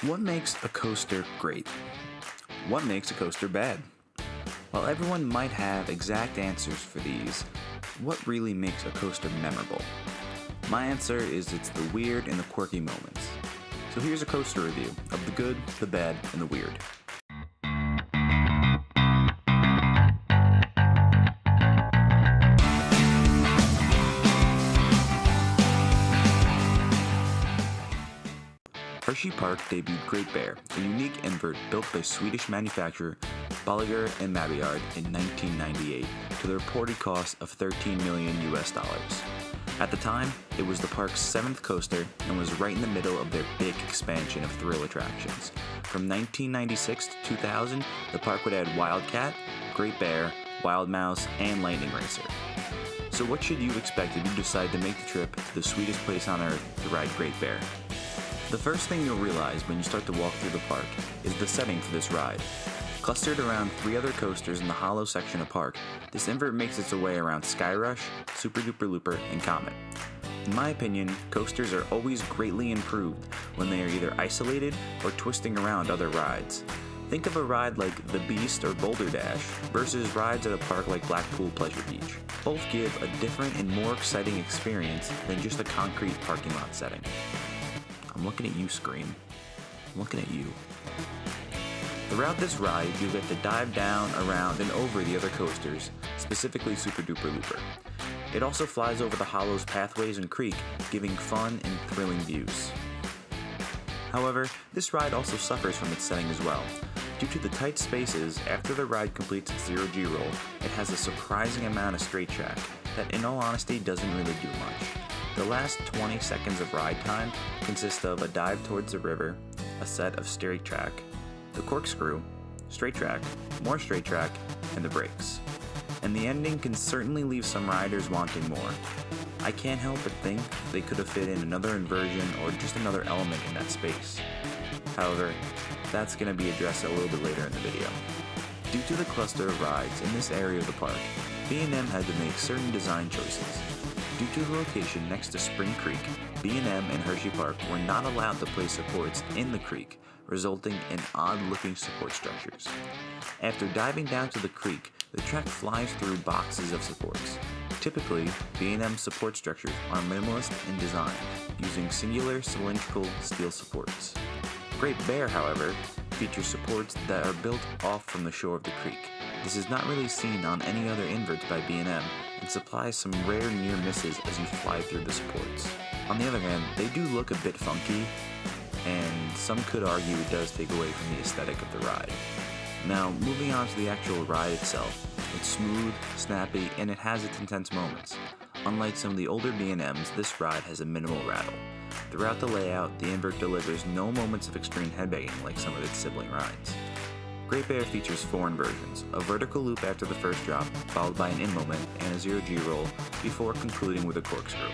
What makes a coaster great? What makes a coaster bad? While everyone might have exact answers for these, what really makes a coaster memorable? My answer is it's the weird and the quirky moments. So here's a coaster review of the good, the bad, and the weird. Hershey Park debuted Great Bear, a unique invert built by Swedish manufacturer Bolliger and Mabillard in 1998 to the reported cost of $13 million US. At the time, it was the park's 7th coaster and was right in the middle of their big expansion of thrill attractions. From 1996 to 2000, the park would add Wildcat, Great Bear, Wild Mouse, and Lightning Racer. So what should you expect if you decide to make the trip to the sweetest place on earth to ride Great Bear? The first thing you'll realize when you start to walk through the park is the setting for this ride. Clustered around 3 other coasters in the hollow section of park, this invert makes its way around Skyrush, Super Duper Looper, and Comet. In my opinion, coasters are always greatly improved when they are either isolated or twisting around other rides. Think of a ride like The Beast or Boulder Dash versus rides at a park like Blackpool Pleasure Beach. Both give a different and more exciting experience than just a concrete parking lot setting. I'm looking at you, Scream. I'm looking at you. Throughout this ride, you'll get to dive down, around, and over the other coasters, specifically Super Duper Looper. It also flies over the hollow's pathways and creek, giving fun and thrilling views. However, this ride also suffers from its setting as well. Due to the tight spaces, after the ride completes its zero-G roll, it has a surprising amount of straight track that, in all honesty, doesn't really do much. The last 20 seconds of ride time consist of a dive towards the river, a set of straight track, the corkscrew, straight track, more straight track, and the brakes. And the ending can certainly leave some riders wanting more. I can't help but think they could have fit in another inversion or just another element in that space. However, that's going to be addressed a little bit later in the video. Due to the cluster of rides in this area of the park, B&M had to make certain design choices. Due to the location next to Spring Creek, B&M and Hershey Park were not allowed to place supports in the creek, resulting in odd-looking support structures. After diving down to the creek, the track flies through boxes of supports. Typically, B&M support structures are minimalist in design, using singular cylindrical steel supports. Great Bear, however, features supports that are built off from the shore of the creek. This is not really seen on any other inverts by B&M and supplies some rare near misses as you fly through the supports. On the other hand, they do look a bit funky, and some could argue it does take away from the aesthetic of the ride. Now, moving on to the actual ride itself, it's smooth, snappy, and it has its intense moments. Unlike some of the older B&Ms, this ride has a minimal rattle. Throughout the layout, the invert delivers no moments of extreme headbanging like some of its sibling rides. Great Bear features 4 inversions, a vertical loop after the first drop, followed by an in moment and a zero-G roll before concluding with a corkscrew.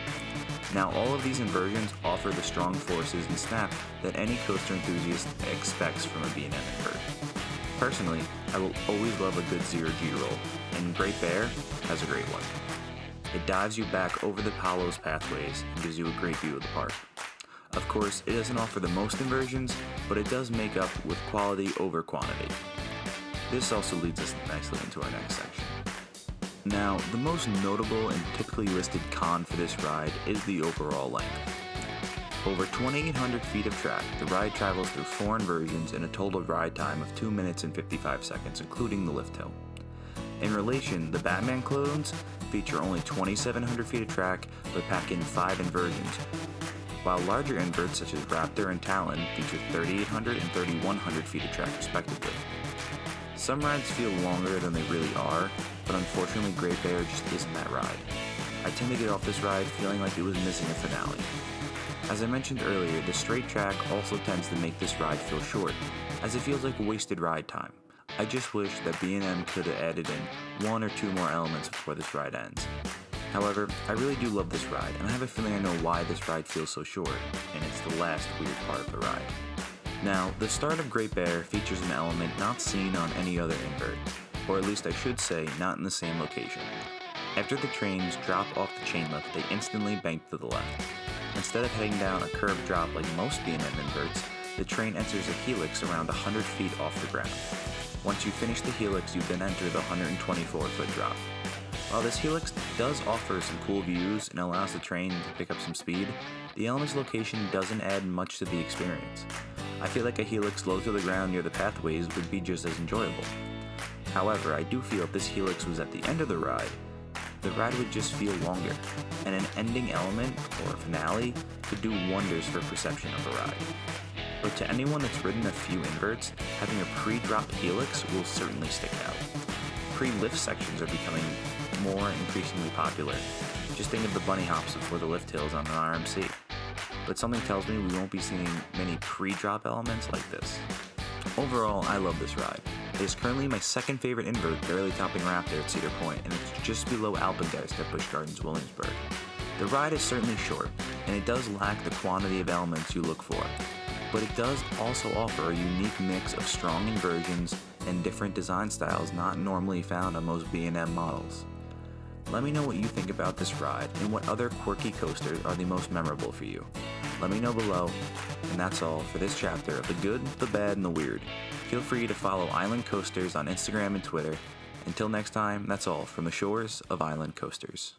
Now, all of these inversions offer the strong forces and snap that any coaster enthusiast expects from a B&M invert. Personally, I will always love a good zero-G roll, and Great Bear has a great one. It dives you back over the hollow's pathways and gives you a great view of the park. Of course, it doesn't offer the most inversions, but it does make up with quality over quantity. This also leads us nicely into our next section. Now, the most notable and typically listed con for this ride is the overall length. Over 2,800 feet of track, the ride travels through 4 inversions in a total ride time of 2 minutes and 55 seconds, including the lift hill. In relation, the Batman clones feature only 2,700 feet of track but pack in 5 inversions, while larger inverts such as Raptor and Talon feature 3,800 and 3,100 feet of track respectively. Some rides feel longer than they really are, but unfortunately Great Bear just isn't that ride. I tend to get off this ride feeling like it was missing a finale. As I mentioned earlier, the straight track also tends to make this ride feel short, as it feels like wasted ride time. I just wish that B&M could have added in 1 or 2 more elements before this ride ends. However, I really do love this ride, and I have a feeling I know why this ride feels so short, and it's the last weird part of the ride. Now, the start of Great Bear features an element not seen on any other invert, or at least I should say, not in the same location. After the trains drop off the chain lift, they instantly bank to the left. Instead of heading down a curved drop like most B&M inverts, the train enters a helix around 100 feet off the ground. Once you finish the helix, you then enter the 124-foot drop. While this helix does offer some cool views and allows the train to pick up some speed, the element's location doesn't add much to the experience. I feel like a helix low to the ground near the pathways would be just as enjoyable. However, I do feel if this helix was at the end of the ride would just feel longer, and an ending element, or finale, could do wonders for perception of a ride. But to anyone that's ridden a few inverts, having a pre-drop helix will certainly stick out. Pre-lift sections are becoming more increasingly popular. Just think of the bunny hops before the lift hills on an RMC. But something tells me we won't be seeing many pre-drop elements like this. Overall, I love this ride. It is currently my second favorite invert, barely topping Raptor at Cedar Point, and it's just below Alpengeist at Busch Gardens Williamsburg. The ride is certainly short, and it does lack the quantity of elements you look for, but it does also offer a unique mix of strong inversions and different design styles not normally found on most B&M models. Let me know what you think about this ride and what other quirky coasters are the most memorable for you. Let me know below, and that's all for this chapter of the good, the bad, and the weird. Feel free to follow Island Coasters on Instagram and Twitter. Until next time, that's all from the shores of Island Coasters.